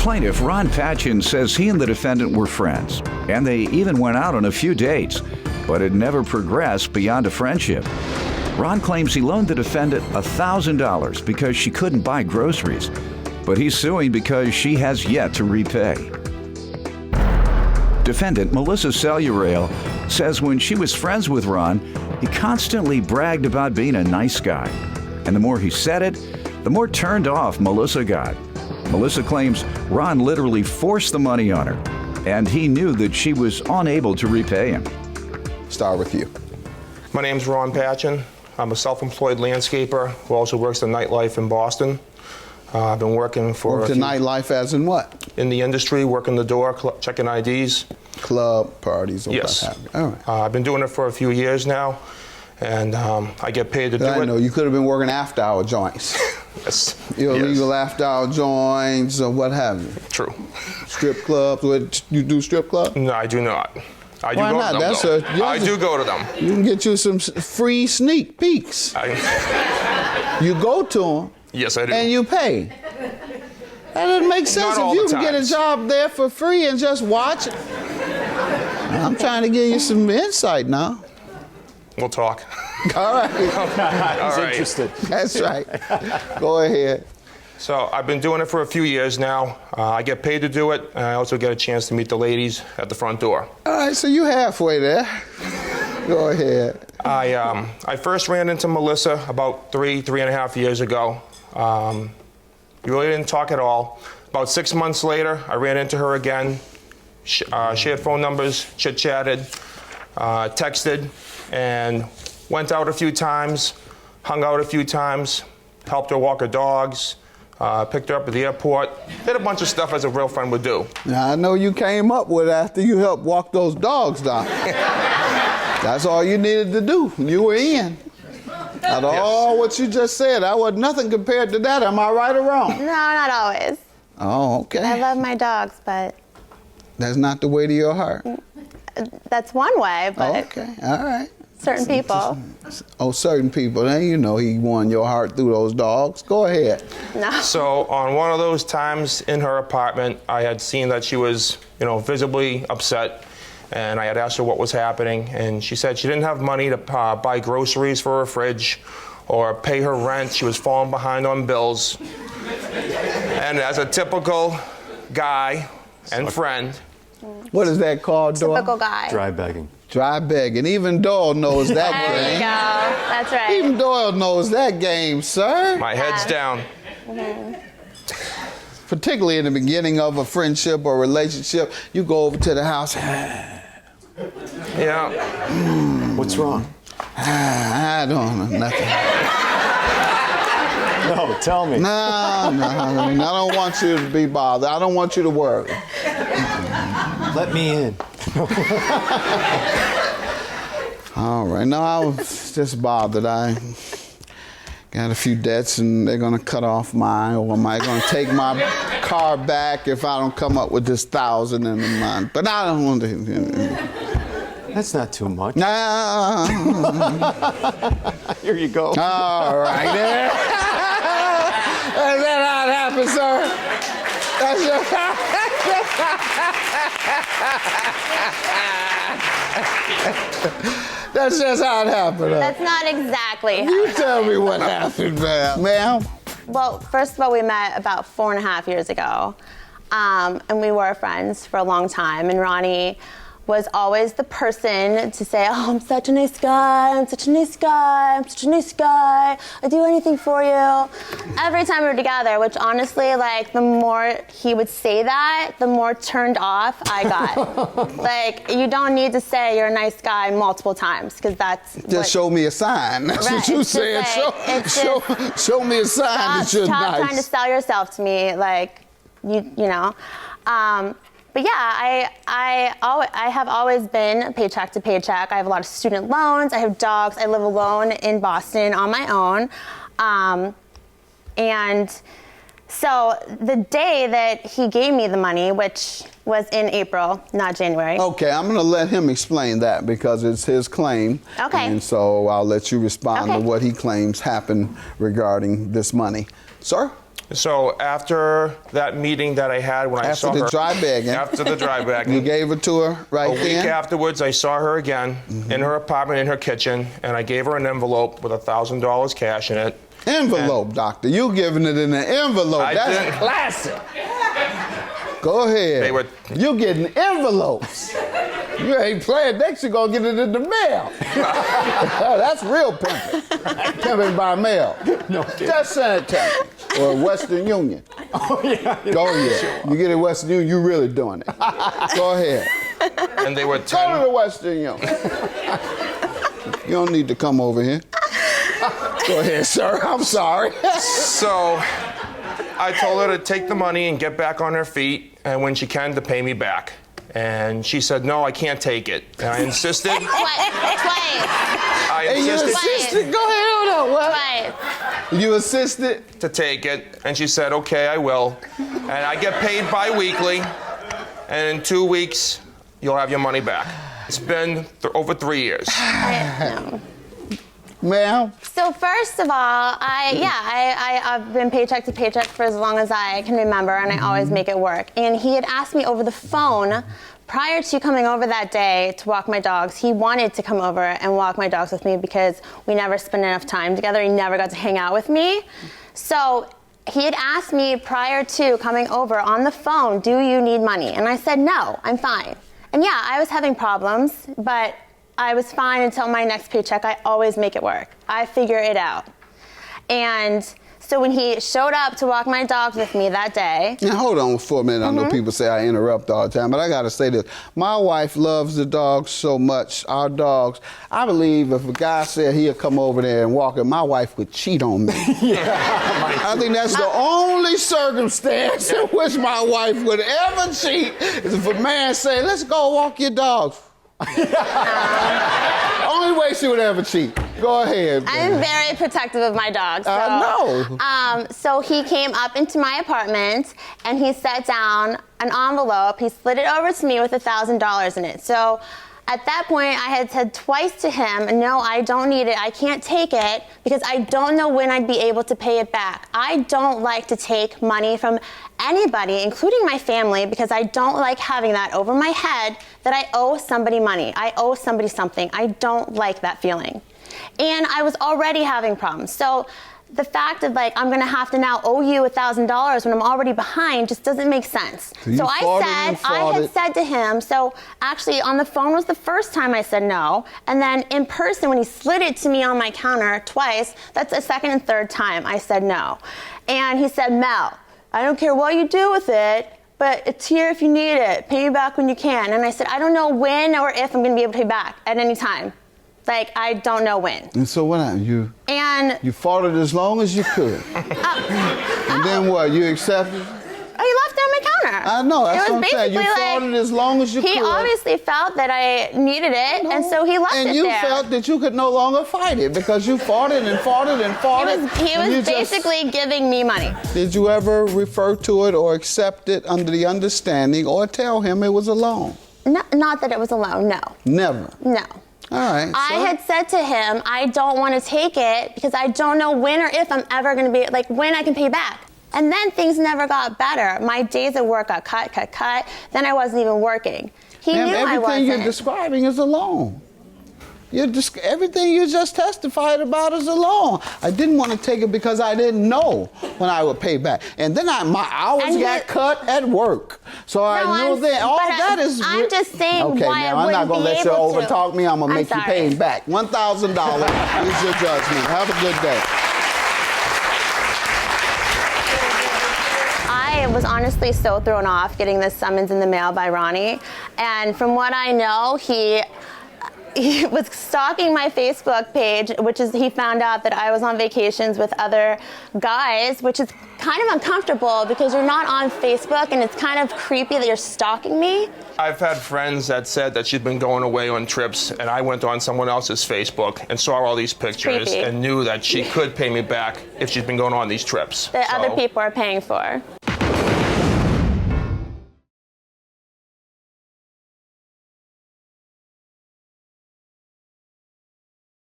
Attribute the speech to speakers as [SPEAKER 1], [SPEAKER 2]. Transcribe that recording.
[SPEAKER 1] plaintiff, Ron Patchen, says he and the defendant were friends, and they even went out on a few dates, but it never progressed beyond a friendship. Ron claims he loaned the defendant $1,000 because she couldn't buy groceries, but he's suing because she has yet to repay. Defendant Melissa Cellurail says when she was friends with Ron, he constantly bragged about being a nice guy. And the more he said it, the more turned off Melissa got. Melissa claims Ron literally forced the money on her, and he knew that she was unable to repay him.
[SPEAKER 2] Start with you.
[SPEAKER 3] My name's Ron Patchen. I'm a self-employed landscaper who also works the nightlife in Boston. I've been working for
[SPEAKER 2] Work the nightlife as in what?
[SPEAKER 3] In the industry, working the door, checking IDs.
[SPEAKER 2] Club, parties, or
[SPEAKER 3] yes.
[SPEAKER 2] what have you. All right.
[SPEAKER 3] I've been doing it for a few years now, and I get paid to do it.
[SPEAKER 2] I know, you could have been working after-hour joints.
[SPEAKER 3] Yes.
[SPEAKER 2] Illegal after-hour joints or what have you.
[SPEAKER 3] True.
[SPEAKER 2] Strip clubs, you do strip clubs?
[SPEAKER 3] No, I do not. I do
[SPEAKER 2] Why
[SPEAKER 3] go
[SPEAKER 2] not?
[SPEAKER 3] to them,
[SPEAKER 2] That's
[SPEAKER 3] though. I do go to them.
[SPEAKER 2] You can get you some free sneak peeks. You go to them.
[SPEAKER 3] Yes, I do.
[SPEAKER 2] And you pay. That doesn't make sense. If you can get a job there for free and just watch it. I'm trying to give you some insight now.
[SPEAKER 3] We'll talk.
[SPEAKER 2] All right.
[SPEAKER 4] He's interested.
[SPEAKER 2] That's right. Go ahead.
[SPEAKER 3] So I've been doing it for a few years now. I get paid to do it, and I also get a chance to meet the ladies at the front door.
[SPEAKER 2] All right, so you halfway there. Go ahead.
[SPEAKER 3] I first ran into Melissa about three and a half years ago. We really didn't talk at all. About 6 months later, I ran into her again, shared phone numbers, chit-chatted, texted, and went out a few times, hung out a few times, helped her walk her dogs, picked her up at the airport, did a bunch of stuff as a real friend would do.
[SPEAKER 2] Now, I know you came up with after you helped walk those dogs down. That's all you needed to do. You were in. Out of all what you just said, I was nothing compared to that. Am I right or wrong?
[SPEAKER 5] No, not always.
[SPEAKER 2] Oh, okay.
[SPEAKER 5] I love my dogs, but...
[SPEAKER 2] That's not the way to your heart?
[SPEAKER 5] That's one way, but...
[SPEAKER 2] Okay, all right.
[SPEAKER 5] Certain people.
[SPEAKER 2] Oh, certain people. Now you know he won your heart through those dogs. Go ahead.
[SPEAKER 5] No.
[SPEAKER 3] So on one of those times in her apartment, I had seen that she was, visibly upset. And I had asked her what was happening, and she said she didn't have money to buy groceries for her fridge or pay her rent. She was falling behind on bills. And as a typical guy and friend...
[SPEAKER 2] What is that called, Doyle?
[SPEAKER 5] Typical guy.
[SPEAKER 4] Dry begging.
[SPEAKER 2] Dry begging. Even Doyle knows that game.
[SPEAKER 5] There you go. That's right.
[SPEAKER 2] Even Doyle knows that game, sir.
[SPEAKER 3] My head's down.
[SPEAKER 5] Mm-hmm.
[SPEAKER 2] Particularly in the beginning of a friendship or relationship, you go over to the house.
[SPEAKER 3] Yeah.
[SPEAKER 4] What's wrong?
[SPEAKER 2] I don't know, nothing.
[SPEAKER 4] No, tell me.
[SPEAKER 2] No, I don't want you to be bothered. I don't want you to worry.
[SPEAKER 4] Let me in.
[SPEAKER 2] All right, no, I was just bothered. I got a few debts and they're gonna cut off mine, or am I gonna take my car back if I don't come up with this $1,000 in a month? But I don't want to.
[SPEAKER 4] That's not too much.
[SPEAKER 2] No.
[SPEAKER 4] Here you go.
[SPEAKER 2] All right, there. Is that how it happens, sir? That's just That's just how it happened.
[SPEAKER 5] That's not exactly how
[SPEAKER 2] You
[SPEAKER 5] it
[SPEAKER 2] tell me
[SPEAKER 5] happened.
[SPEAKER 2] what happened, ma'am. Ma'am?
[SPEAKER 5] Well, first of all, we met about 4.5 years ago. And we were friends for a long time. And Ronnie was always the person to say, oh, I'm such a nice guy, I'm such a nice guy, I'm such a nice guy, I'd do anything for you. Every time we were together, which honestly, the more he would say that, the more turned off I got. You don't need to say you're a nice guy multiple times, because that's
[SPEAKER 2] Just show me a sign. That's what you said. Show me a sign that you're
[SPEAKER 5] stop
[SPEAKER 2] nice.
[SPEAKER 5] trying to sell yourself to me, you know. But yeah, I have always been paycheck to paycheck. I have a lot of student loans. I have dogs. I live alone in Boston on my own. And so the day that he gave me the money, which was in April, not January.
[SPEAKER 2] Okay, I'm going to let him explain that because it's his claim.
[SPEAKER 5] Okay.
[SPEAKER 2] And so I'll let you respond
[SPEAKER 5] Okay.
[SPEAKER 2] to what he claims happened regarding this money. Sir?
[SPEAKER 3] So after that meeting that I had when I saw her.
[SPEAKER 2] After the dry bagging.
[SPEAKER 3] After the dry bagging.
[SPEAKER 2] You gave it to her right
[SPEAKER 3] A week
[SPEAKER 2] then?
[SPEAKER 3] afterwards, I saw her again in her apartment, in her kitchen, and I gave her an envelope with $1,000 cash in it.
[SPEAKER 2] Envelope, doctor. You giving it in an envelope.
[SPEAKER 3] I
[SPEAKER 2] That's
[SPEAKER 3] didn't.
[SPEAKER 2] classic. Go ahead.
[SPEAKER 3] They were-
[SPEAKER 2] You getting envelopes. You ain't playing. Next you gonna get it in the mail. That's real pimping. Pimping by mail.
[SPEAKER 4] No,
[SPEAKER 2] Just send it to me. Or Western Union.
[SPEAKER 4] Oh, yeah.
[SPEAKER 2] Go ahead. You get it Western Union, you really doing it. Go ahead.
[SPEAKER 3] And they were
[SPEAKER 2] Go to the Western Union. You don't need to come over here. Go ahead, sir. I'm sorry.
[SPEAKER 3] So I told her to take the money and get back on her feet, and when she can, to pay me back. And she said, no, I can't take it. And I insisted.
[SPEAKER 5] Twice.
[SPEAKER 3] I
[SPEAKER 2] And you
[SPEAKER 3] insisted
[SPEAKER 2] insisted? Go ahead, hold on. What?
[SPEAKER 5] Twice.
[SPEAKER 2] You insisted?
[SPEAKER 3] to take it, and she said, okay, I will. And I get paid bi-weekly, and in 2 weeks, you'll have your money back. It's been over 3 years.
[SPEAKER 5] No.
[SPEAKER 2] Ma'am?
[SPEAKER 5] So first of all, I've been paycheck to paycheck for as long as I can remember, and I always make it work. And he had asked me over the phone prior to coming over that day to walk my dogs. He wanted to come over and walk my dogs with me because we never spent enough time together. He never got to hang out with me. So he had asked me prior to coming over on the phone, do you need money? And I said, no, I'm fine. And yeah, I was having problems, but I was fine until my next paycheck. I always make it work. I figure it out. And so when he showed up to walk my dogs with me that day.
[SPEAKER 2] Now hold on for a minute. I know people say I interrupt all the time, but I gotta say this. My wife loves the dogs so much, our dogs. I believe if a guy said he'd come over there and walk it, my wife would cheat on me. I think that's the only circumstance in which my wife would ever cheat is if a man say, let's go walk your dogs. Only way she would ever cheat. Go ahead.
[SPEAKER 5] I'm very protective of my dogs. So,
[SPEAKER 2] I know.
[SPEAKER 5] So he came up into my apartment and he set down an envelope. He slid it over to me with $1,000 in it. So at that point, I had said twice to him, no, I don't need it. I can't take it because I don't know when I'd be able to pay it back. I don't like to take money from anybody, including my family, because I don't like having that over my head that I owe somebody money. I owe somebody something. I don't like that feeling. And I was already having problems. So the fact of like, I'm gonna have to now owe you $1,000 when I'm already behind just doesn't make sense. So I had said to him, so actually on the phone was the first time I said no, and then in person when he slid it to me on my counter twice, that's the second and third time I said no. And he said, Mel, I don't care what you do with it, but it's here if you need it. Pay me back when you can. And I said, I don't know when or if I'm gonna be able to pay back at any time. Like, I don't know when.
[SPEAKER 2] And so what happened? You fought it as long as you could. And then what? You accepted?
[SPEAKER 5] He left it on my counter.
[SPEAKER 2] I know, that's what I'm saying. You
[SPEAKER 5] like,
[SPEAKER 2] fought it as long as you could.
[SPEAKER 5] He obviously felt that I needed it, and so he left it there.
[SPEAKER 2] And you felt that you could no longer fight it because you fought it and fought it and fought it.
[SPEAKER 5] He was basically giving me money.
[SPEAKER 2] Did you ever refer to it or accept it under the understanding or tell him it was a loan?
[SPEAKER 5] No, not that it was a loan, no.
[SPEAKER 2] Never?
[SPEAKER 5] No.
[SPEAKER 2] All right.
[SPEAKER 5] I had said to him, I don't want to take it because I don't know when or if I'm ever going to be, like, when I can pay back. And then things never got better. My days at work got cut. Then I wasn't even working. He knew I wasn't.
[SPEAKER 2] Everything you're describing is a loan. Everything you just testified about is a loan. I didn't want to take it because I didn't know when I would pay back. And then my hours got cut at work. So I knew then. All that is...
[SPEAKER 5] I'm just saying
[SPEAKER 2] okay,
[SPEAKER 5] why
[SPEAKER 2] now,
[SPEAKER 5] I
[SPEAKER 2] I'm not
[SPEAKER 5] wouldn't
[SPEAKER 2] going to let you overtalk me. I'm going to make you pay him back. $1,000 is your judgment. Have a good day.
[SPEAKER 5] I was honestly so thrown off getting this summons in the mail by Ronnie. And from what I know, he was stalking my Facebook page, which is, he found out that I was on vacations with other guys, which is kind of uncomfortable because you're not on Facebook and it's kind of creepy that you're stalking me.
[SPEAKER 3] I've had friends that said that she'd been going away on trips, and I went on someone else's Facebook and saw all these pictures and knew that she could pay me back if she's been going on these trips.
[SPEAKER 5] That other people are paying for.